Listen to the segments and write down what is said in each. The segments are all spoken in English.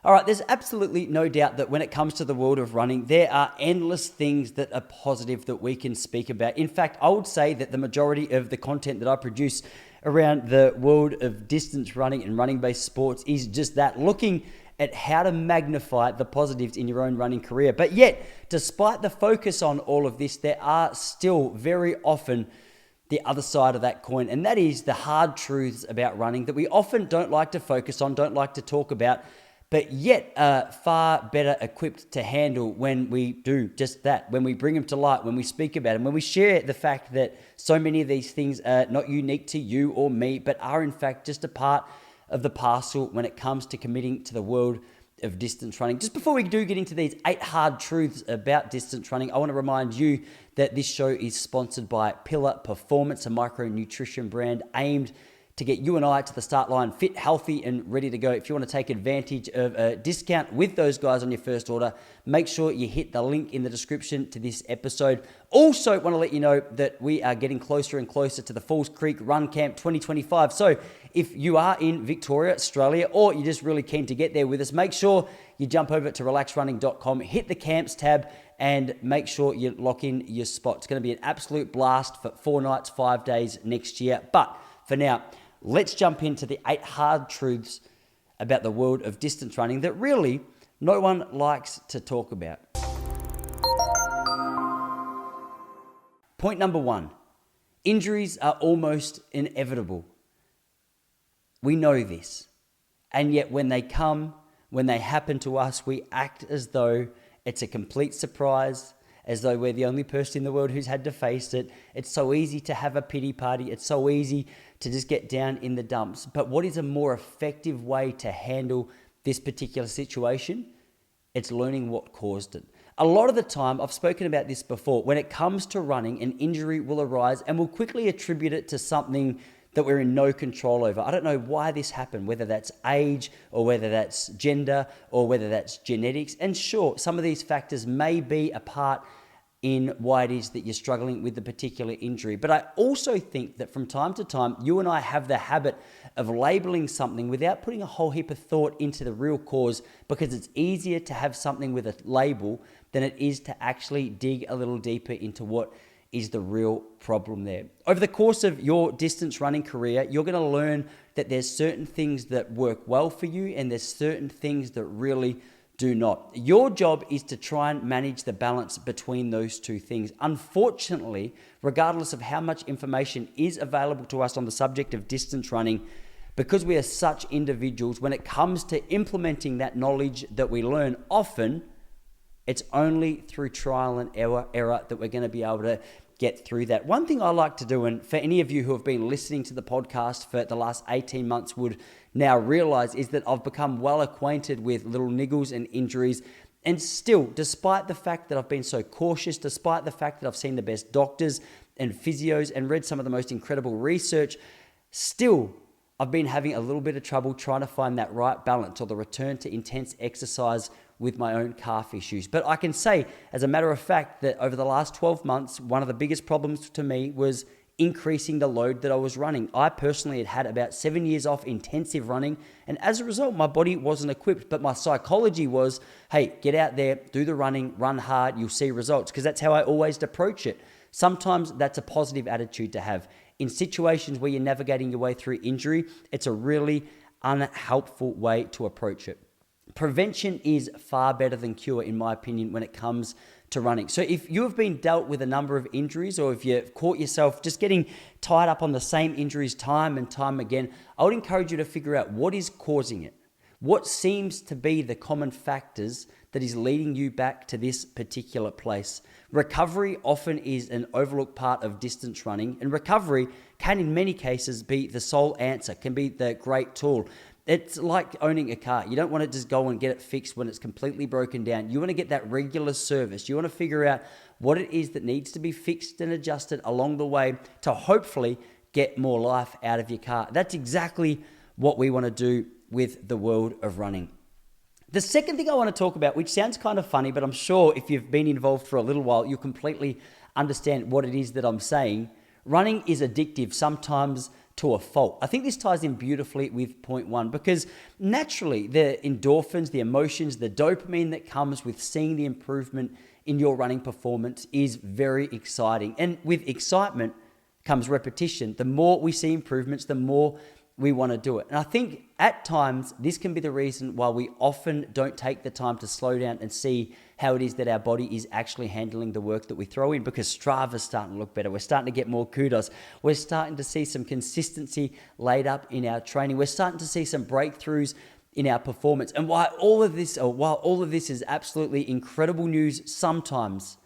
All right, there's absolutely no doubt that when it comes to the world of running, there are endless things that are positive that we can speak about. In fact, I would say that the majority of the content that I produce around the world of distance running and running-based sports is just that, looking at how to magnify the positives in your own running career. But yet, despite the focus on all of this, there are still very often the other side of that coin, and that is the hard truths about running that we often don't like to focus on, don't like to talk about, but yet are far better equipped to handle when we do just that, when we bring them to light, when we speak about them, when we share the fact that so many of these things are not unique to you or me, but are in fact just a part of the parcel when it comes to committing to the world of distance running. Just before we do get into these 8 hard truths about distance running, I want to remind you that this show is sponsored by Pillar Performance, a micronutrition brand aimed to get you and I to the start line fit, healthy, and ready to go. If you want to take advantage of a discount with those guys on your first order, make sure you hit the link in the description to this episode. Also, want to let you know that we are getting closer and closer to the Falls Creek Run Camp 2025. So if you are in Victoria, Australia, or you're just really keen to get there with us, make sure you jump over to relaxrunning.com, hit the camps tab, and make sure you lock in your spot. It's going to be an absolute blast for 4 nights, 5 days next year. But for now, let's jump into the 8 hard truths about the world of distance running that really no one likes to talk about. Point number 1, injuries are almost inevitable. We know this. And yet when they come, when they happen to us, we act as though it's a complete surprise, as though we're the only person in the world who's had to face it. It's so easy to have a pity party. It's so easy to just get down in the dumps. But what is a more effective way to handle this particular situation? It's learning what caused it. A lot of the time, I've spoken about this before, when it comes to running, an injury will arise and we'll quickly attribute it to something that we're in no control over. I don't know why this happened, whether that's age or whether that's gender or whether that's genetics. And sure, some of these factors may be a part in why it is that you're struggling with the particular injury. But I also think that from time to time, you and I have the habit of labeling something without putting a whole heap of thought into the real cause, because it's easier to have something with a label than it is to actually dig a little deeper into what is the real problem there. Over the course of your distance running career, you're going to learn that there's certain things that work well for you and there's certain things that really do not. Your job is to try and manage the balance between those two things. Unfortunately, regardless of how much information is available to us on the subject of distance running, because we are such individuals, when it comes to implementing that knowledge that we learn, often it's only through trial and error that we're going to be able to get through that. One thing I like to do, and for any of you who have been listening to the podcast for the last 18 months would now realize, is that I've become well acquainted with little niggles and injuries. And still, despite the fact that I've been so cautious, despite the fact that I've seen the best doctors and physios and read some of the most incredible research, still I've been having a little bit of trouble trying to find that right balance or the return to intense exercise with my own calf issues. But I can say, as a matter of fact, that over the last 12 months, one of the biggest problems to me was increasing the load that I was running. I personally had had about 7 years off intensive running, and as a result, my body wasn't equipped. But my psychology was, hey, get out there, do the running, run hard, you'll see results, because that's how I always approach it. Sometimes that's a positive attitude to have. In situations where you're navigating your way through injury, it's a really unhelpful way to approach it. Prevention is far better than cure, in my opinion, when it comes to running. So if you have been dealt with a number of injuries, or if you've caught yourself just getting tied up on the same injuries time and time again, I would encourage you to figure out what is causing it. What seems to be the common factors that is leading you back to this particular place? Recovery often is an overlooked part of distance running, and recovery can in many cases be the sole answer, can be the great tool. It's like owning a car. You don't want to just go and get it fixed when it's completely broken down. You want to get that regular service. You want to figure out what it is that needs to be fixed and adjusted along the way to hopefully get more life out of your car. That's exactly what we want to do with the world of running. The second thing I want to talk about, which sounds kind of funny, but I'm sure if you've been involved for a little while, you'll completely understand what it is that I'm saying. Running is addictive, sometimes to a fault. I think this ties in beautifully with point one, because naturally the endorphins, the emotions, the dopamine that comes with seeing the improvement in your running performance is very exciting. And with excitement comes repetition. The more we see improvements, the more we want to do it. And I think at times this can be the reason why we often don't take the time to slow down and see how it is that our body is actually handling the work that we throw in, because Strava's starting to look better. We're starting to get more kudos. We're starting to see some consistency laid up in our training. We're starting to see some breakthroughs in our performance. And while all of this is absolutely incredible news, sometimes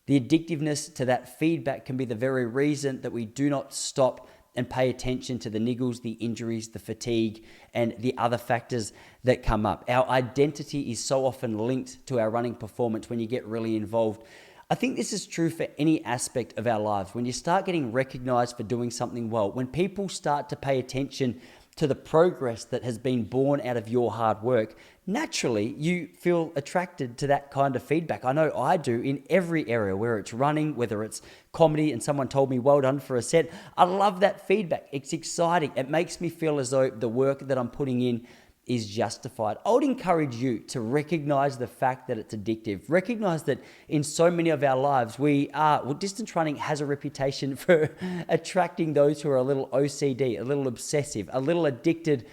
the addictiveness to that feedback can be the very reason that we do not stop and pay attention to the niggles, the injuries, the fatigue, and the other factors that come up. Our identity is so often linked to our running performance when you get really involved. I think this is true for any aspect of our lives. When you start getting recognized for doing something well, when people start to pay attention to the progress that has been born out of your hard work, naturally you feel attracted to that kind of feedback. I know I do in every area, whether it's running, whether it's comedy, and someone told me, well done for a set. I love that feedback. It's exciting. It makes me feel as though the work that I'm putting in is justified. I would encourage you to recognize the fact that it's addictive. Recognize that in so many of our lives, distance running has a reputation for attracting those who are a little OCD, a little obsessive, a little addicted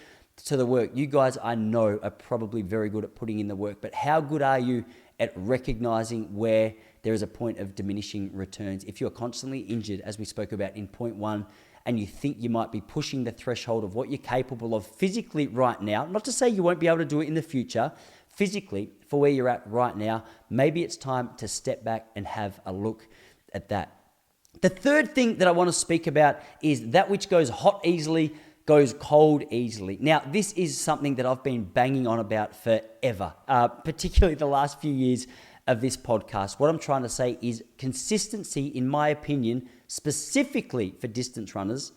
to the work. You guys, I know, are probably very good at putting in the work, but how good are you at recognizing where there is a point of diminishing returns? If you're constantly injured, as we spoke about in point one, and you think you might be pushing the threshold of what you're capable of physically right now, not to say you won't be able to do it in the future, physically for where you're at right now, maybe it's time to step back and have a look at that. The third thing that I want to speak about is that which goes hot easily goes cold easily. Now, this is something that I've been banging on about forever, particularly the last few years of this podcast. What I'm trying to say is consistency, in my opinion, specifically for distance runners,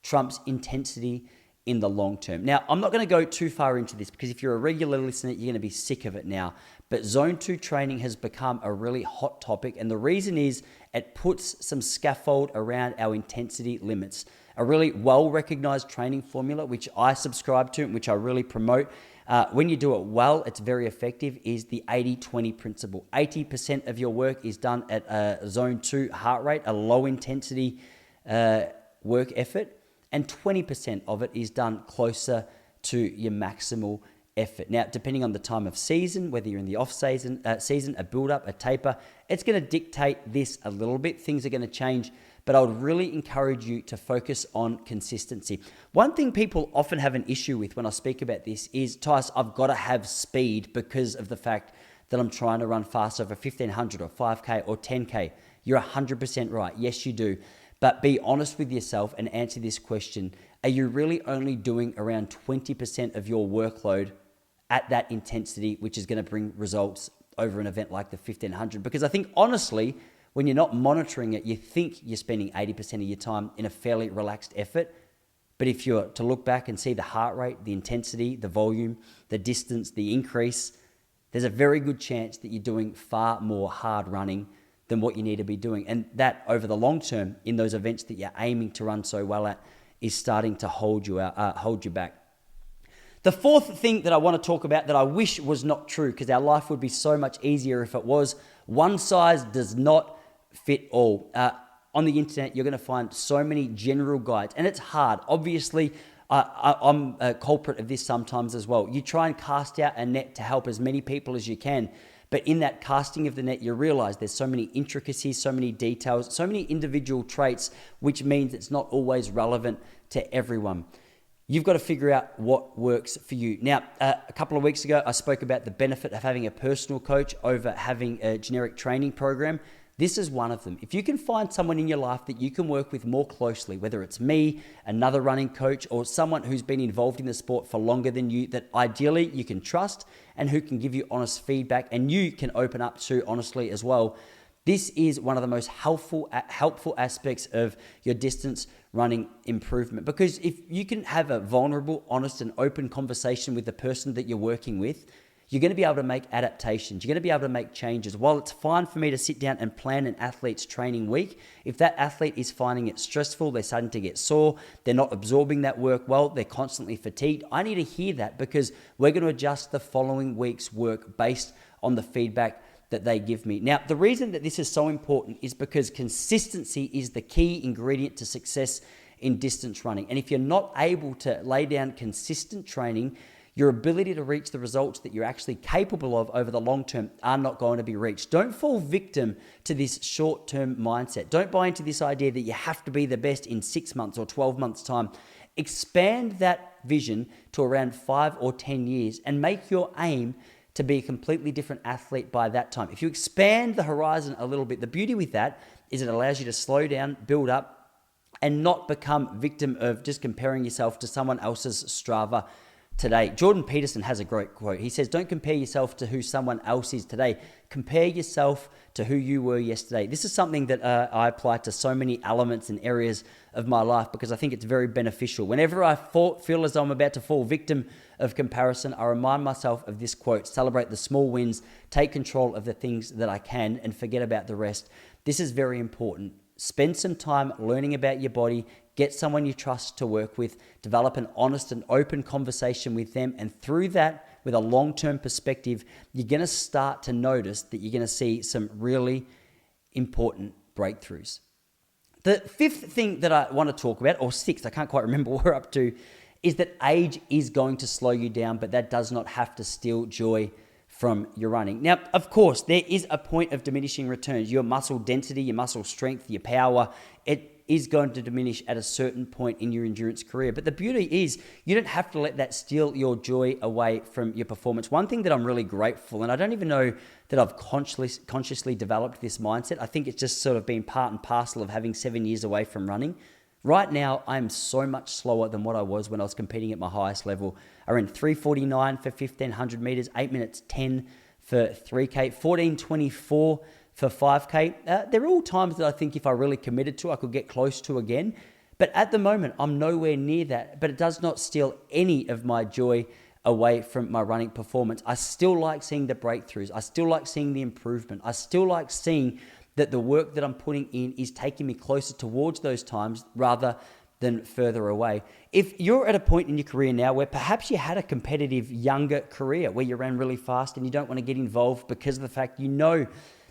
trumps intensity in the long term. Now, I'm not going to go too far into this, because if you're a regular listener, you're going to be sick of it now. But Zone 2 training has become a really hot topic. And the reason is it puts some scaffold around our intensity limits. A really well-recognized training formula, which I subscribe to and which I really promote, when you do it well, it's very effective, is the 80-20 principle. 80% of your work is done at a zone 2 heart rate, a low intensity work effort, and 20% of it is done closer to your maximal effort. Now, depending on the time of season, whether you're in the off-season, a build-up, a taper, it's going to dictate this a little bit. Things are going to change, but I would really encourage you to focus on consistency. One thing people often have an issue with when I speak about this is, Tyson, I've got to have speed because of the fact that I'm trying to run fast over 1,500 or 5K or 10K. You're 100% right. Yes, you do. But be honest with yourself and answer this question. Are you really only doing around 20% of your workload at that intensity, which is going to bring results over an event like the 1,500? Because I think, honestly, when you're not monitoring it, you think you're spending 80% of your time in a fairly relaxed effort. But if you're to look back and see the heart rate, the intensity, the volume, the distance, the increase, there's a very good chance that you're doing far more hard running than what you need to be doing. And that, over the long term, in those events that you're aiming to run so well at, is starting to hold you back. The fourth thing that I want to talk about that I wish was not true, because our life would be so much easier if it was: one size does not fit all. On the internet, you're going to find so many general guides, and it's hard. Obviously, I'm a culprit of this sometimes as well. You try and cast out a net to help as many people as you can, but in that casting of the net, you realize there's so many intricacies, so many details, so many individual traits, which means it's not always relevant to everyone. You've got to figure out what works for you. Now, a couple of weeks ago, I spoke about the benefit of having a personal coach over having a generic training program. This is one of them. If you can find someone in your life that you can work with more closely, whether it's me, another running coach, or someone who's been involved in the sport for longer than you, that ideally you can trust and who can give you honest feedback and you can open up to honestly as well, this is one of the most helpful aspects of your distance running improvement. Because if you can have a vulnerable, honest, and open conversation with the person that you're working with, you're going to be able to make adaptations. You're going to be able to make changes. While it's fine for me to sit down and plan an athlete's training week, if that athlete is finding it stressful, they're starting to get sore, they're not absorbing that work well, they're constantly fatigued, I need to hear that, because we're going to adjust the following week's work based on the feedback that they give me. Now, the reason that this is so important is because consistency is the key ingredient to success in distance running. And if you're not able to lay down consistent training, your ability to reach the results that you're actually capable of over the long term are not going to be reached. Don't fall victim to this short-term mindset. Don't buy into this idea that you have to be the best in 6 months or 12 months' time. Expand that vision to around 5 or 10 years and make your aim to be a completely different athlete by that time. If you expand the horizon a little bit, the beauty with that is it allows you to slow down, build up, and not become victim of just comparing yourself to someone else's Strava today. Jordan Peterson has a great quote. He says, don't compare yourself to who someone else is today. Compare yourself to who you were yesterday. This is something that I apply to so many elements and areas of my life because I think it's very beneficial. Whenever I feel as though I'm about to fall victim of comparison, I remind myself of this quote: celebrate the small wins, take control of the things that I can, and forget about the rest. This is very important. Spend some time learning about your body, get someone you trust to work with, develop an honest and open conversation with them, and through that, with a long-term perspective, you're going to start to notice that you're going to see some really important breakthroughs. The fifth thing that I want to talk about, or sixth, I can't quite remember what we're up to, is that age is going to slow you down, but that does not have to steal joy from your running. Now, of course, there is a point of diminishing returns. Your muscle density, your muscle strength, your power, it is going to diminish at a certain point in your endurance career. But the beauty is you don't have to let that steal your joy away from your performance. One thing that I'm really grateful, and I don't even know that I've consciously developed this mindset. I think it's just sort of been part and parcel of having 7 years away from running. Right now, I'm so much slower than what I was when I was competing at my highest level. I ran 3:49 for 1,500 meters, 8 minutes 10 for 3K, 14:24 for 5K. They're all times that I think if I really committed to, I could get close to again. But at the moment, I'm nowhere near that. But it does not steal any of my joy away from my running performance. I still like seeing the breakthroughs. I still like seeing the improvement. I still like seeing that the work that I'm putting in is taking me closer towards those times rather than further away. If you're at a point in your career now where perhaps you had a competitive younger career where you ran really fast and you don't want to get involved because of the fact you know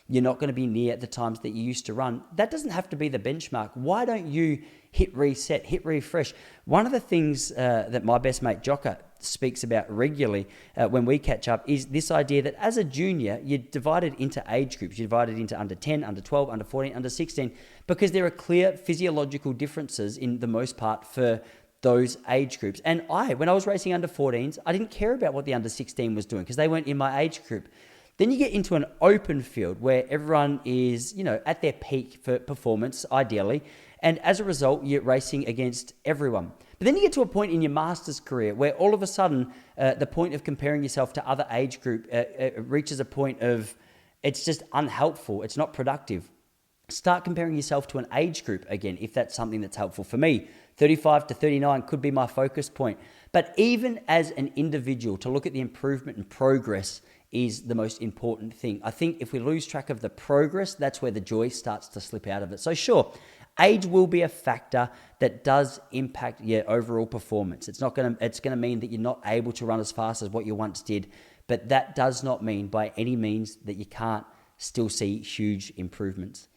you're not going to be near the times that you used to run, that doesn't have to be the benchmark. Why don't you hit reset, hit refresh? One of the things that my best mate Jocka speaks about regularly when we catch up is this idea that as a junior, you're divided into age groups. You're divided into under 10, under 12, under 14, under 16, because there are clear physiological differences in the most part for those age groups. And when I was racing under 14s, I didn't care about what the under 16 was doing because they weren't in my age group. Then you get into an open field where everyone is, at their peak for performance, ideally. And as a result, you're racing against everyone. But then you get to a point in your master's career where all of a sudden, the point of comparing yourself to other age group reaches a point of, it's just unhelpful. It's not productive. Start comparing yourself to an age group again, if that's something that's helpful. For me, 35 to 39 could be my focus point. But even as an individual, to look at the improvement and progress is the most important thing. I think if we lose track of the progress, that's where the joy starts to slip out of it. So sure, age will be a factor that does impact your overall performance. It's going to mean that you're not able to run as fast as what you once did, but that does not mean by any means that you can't still see huge improvements.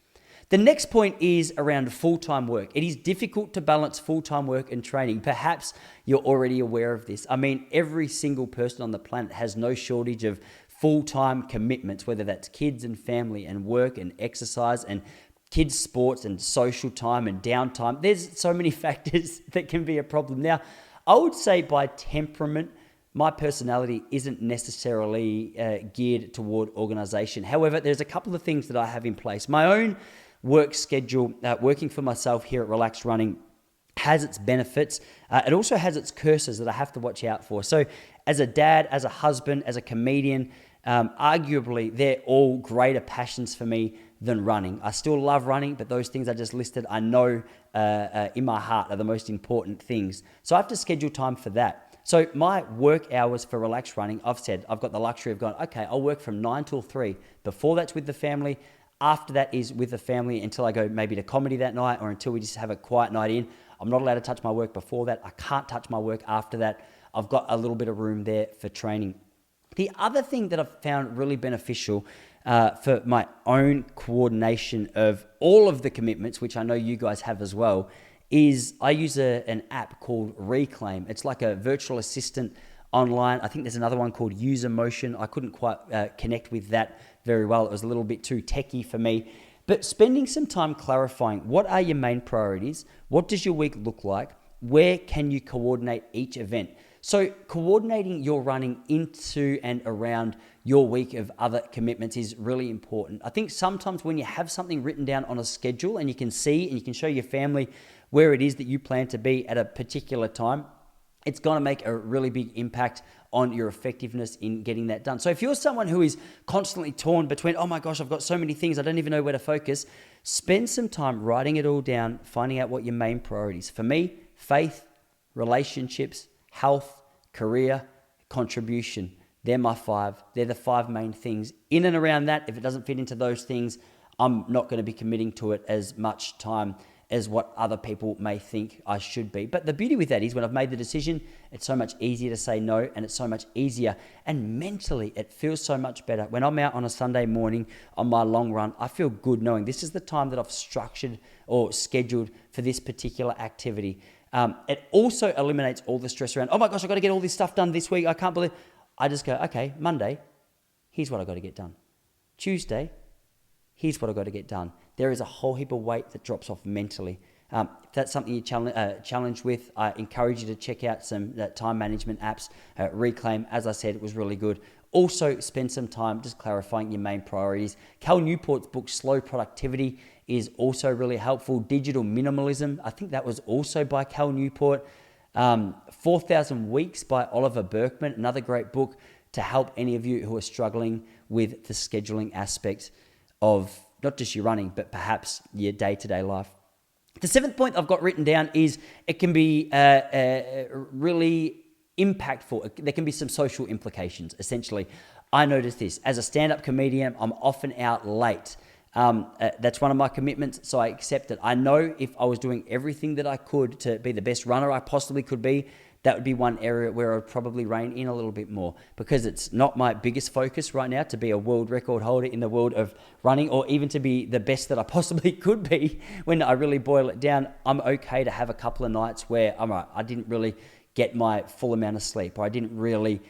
The next point is around full-time work. It is difficult to balance full-time work and training. Perhaps you're already aware of this. I mean, every single person on the planet has no shortage of full-time commitments, whether that's kids and family and work and exercise and kids' sports and social time and downtime. There's so many factors that can be a problem. Now, I would say by temperament, my personality isn't necessarily geared toward organization. However, there's a couple of things that I have in place. My own work schedule, working for myself here at Relaxed Running, has its benefits. It also has its curses that I have to watch out for. So as a dad, as a husband, as a comedian, arguably they're all greater passions for me than running. I still love running, but those things I just listed, I know in my heart are the most important things. So I have to schedule time for that. So my work hours for relaxed running, I've said, I've got the luxury of going, okay, I'll work from 9 till 3. Before that's with the family. After that is with the family until I go maybe to comedy that night or until we just have a quiet night in. I'm not allowed to touch my work before that. I can't touch my work after that. I've got a little bit of room there for training. The other thing that I've found really beneficial for my own coordination of all of the commitments, which I know you guys have as well, is I use an app called Reclaim. It's like a virtual assistant online. I think there's another one called User Motion. I couldn't quite connect with that very well. It was a little bit too techie for me. But spending some time clarifying, what are your main priorities? What does your week look like? Where can you coordinate each event? So coordinating your running into and around your week of other commitments is really important. I think sometimes when you have something written down on a schedule and you can see and you can show your family where it is that you plan to be at a particular time, it's going to make a really big impact on your effectiveness in getting that done. So if you're someone who is constantly torn between, oh my gosh, I've got so many things, I don't even know where to focus, spend some time writing it all down, finding out what your main priorities. For me, faith, relationships, health, career, contribution. They're my 5. They're the 5 main things. In and around that, if it doesn't fit into those things, I'm not going to be committing to it as much time as what other people may think I should be. But the beauty with that is when I've made the decision, it's so much easier to say no, and it's so much easier. And mentally, it feels so much better. When I'm out on a Sunday morning on my long run, I feel good knowing this is the time that I've structured or scheduled for this particular activity. It also eliminates all the stress around, oh my gosh, I've got to get all this stuff done this week. I can't believe. I just go, okay, Monday, here's what I've got to get done. Tuesday, here's what I've got to get done. There is a whole heap of weight that drops off mentally. If that's something you're challenged with, I encourage you to check out some time management apps. Reclaim, as I said, it was really good. Also, spend some time just clarifying your main priorities. Cal Newport's book, Slow Productivity, is also really helpful. Digital Minimalism, I think that was also by Cal Newport. 4,000 Weeks by Oliver Burkeman, another great book to help any of you who are struggling with the scheduling aspect of not just your running, but perhaps your day-to-day life. The 7th point I've got written down is it can be really impactful. There can be some social implications, essentially. I notice this. As a stand-up comedian, I'm often out late. That's one of my commitments, so I accept it. I know if I was doing everything that I could to be the best runner I possibly could be, that would be one area where I'd probably rein in a little bit more, because it's not my biggest focus right now to be a world record holder in the world of running, or even to be the best that I possibly could be. When I really boil it down, I'm okay to have a couple of nights where I didn't really get my full amount of sleep, or I didn't really,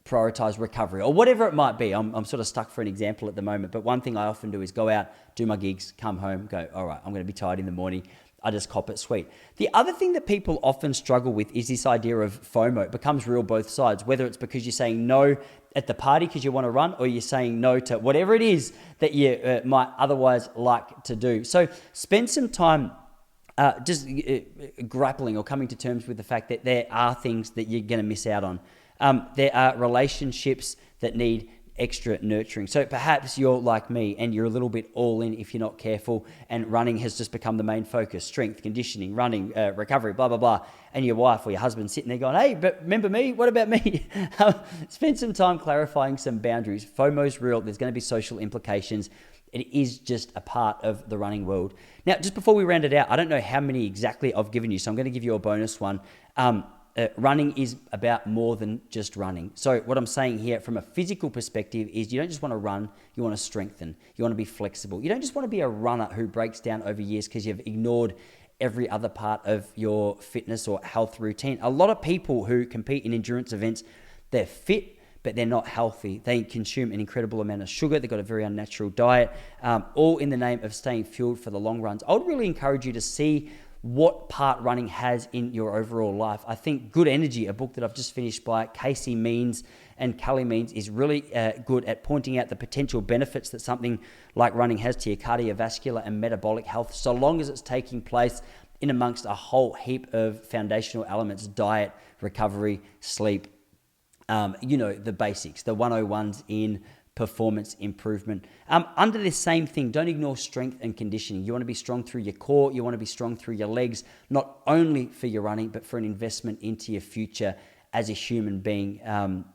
prioritize recovery, or whatever it might be. I'm sort of stuck for an example at the moment, but one thing I often do is go out, do my gigs, come home, go, all right, I'm going to be tired in the morning. I just cop it sweet. The other thing that people often struggle with is this idea of FOMO. It becomes real both sides, whether it's because you're saying no at the party because you want to run, or you're saying no to whatever it is that you might otherwise like to do. So spend some time just grappling or coming to terms with the fact that there are things that you're going to miss out on. There are relationships that need extra nurturing. So perhaps you're like me and you're a little bit all in if you're not careful, and running has just become the main focus. Strength, conditioning, running, recovery, blah, blah, blah. And your wife or your husband sitting there going, hey, but remember me? What about me? Spend some time clarifying some boundaries. FOMO's real. There's going to be social implications. It is just a part of the running world. Now, just before we round it out, I don't know how many exactly I've given you, so I'm going to give you a bonus one. Running is about more than just running. So what I'm saying here from a physical perspective is you don't just want to run, you want to strengthen. You want to be flexible. You don't just want to be a runner who breaks down over years because you've ignored every other part of your fitness or health routine. A lot of people who compete in endurance events, they're fit, but they're not healthy. They consume an incredible amount of sugar. They've got a very unnatural diet, all in the name of staying fueled for the long runs. I would really encourage you to see what part running has in your overall life. I think Good Energy, a book that I've just finished by Casey Means and Kelly Means, is really good at pointing out the potential benefits that something like running has to your cardiovascular and metabolic health, so long as it's taking place in amongst a whole heap of foundational elements: diet, recovery, sleep, the basics, the 101s in performance improvement. Under this same thing, don't ignore strength and conditioning. You want to be strong through your core. You want to be strong through your legs, not only for your running, but for an investment into your future as a human being.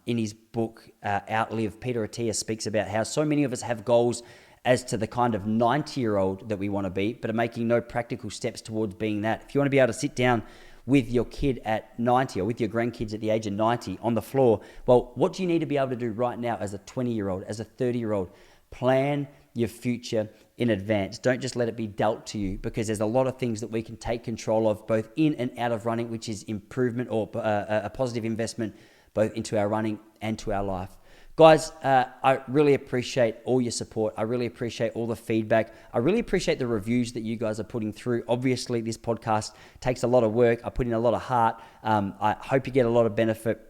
In his book, Outlive, Peter Attia speaks about how so many of us have goals as to the kind of 90-year-old that we want to be, but are making no practical steps towards being that. If you want to be able to sit down with your kid at 90 or with your grandkids at the age of 90 on the floor, well, what do you need to be able to do right now as a 20-year-old, as a 30-year-old? Plan your future in advance. Don't just let it be dealt to you, because there's a lot of things that we can take control of both in and out of running, which is improvement or a positive investment both into our running and to our life. Guys, I really appreciate all your support. I really appreciate all the feedback. I really appreciate the reviews that you guys are putting through. Obviously, this podcast takes a lot of work. I put in a lot of heart. I hope you get a lot of benefit.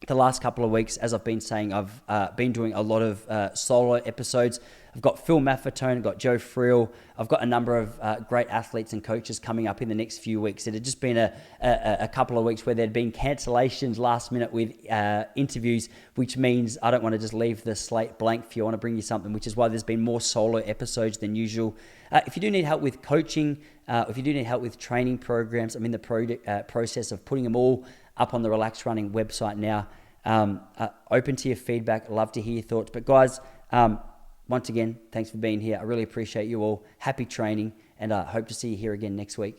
The last couple of weeks, as I've been saying, I've been doing a lot of solo episodes. I've got Phil Maffetone, I've got Joe Friel. I've got a number of great athletes and coaches coming up in the next few weeks. It had just been a couple of weeks where there'd been cancellations last minute with interviews, which means I don't want to just leave the slate blank for you. I want to bring you something, which is why there's been more solo episodes than usual. If you do need help with coaching, if you do need help with training programs, I'm in the process of putting them all up on the Relax Running website now. Open to your feedback. Love to hear your thoughts. But guys, once again, thanks for being here. I really appreciate you all. Happy training, and I hope to see you here again next week.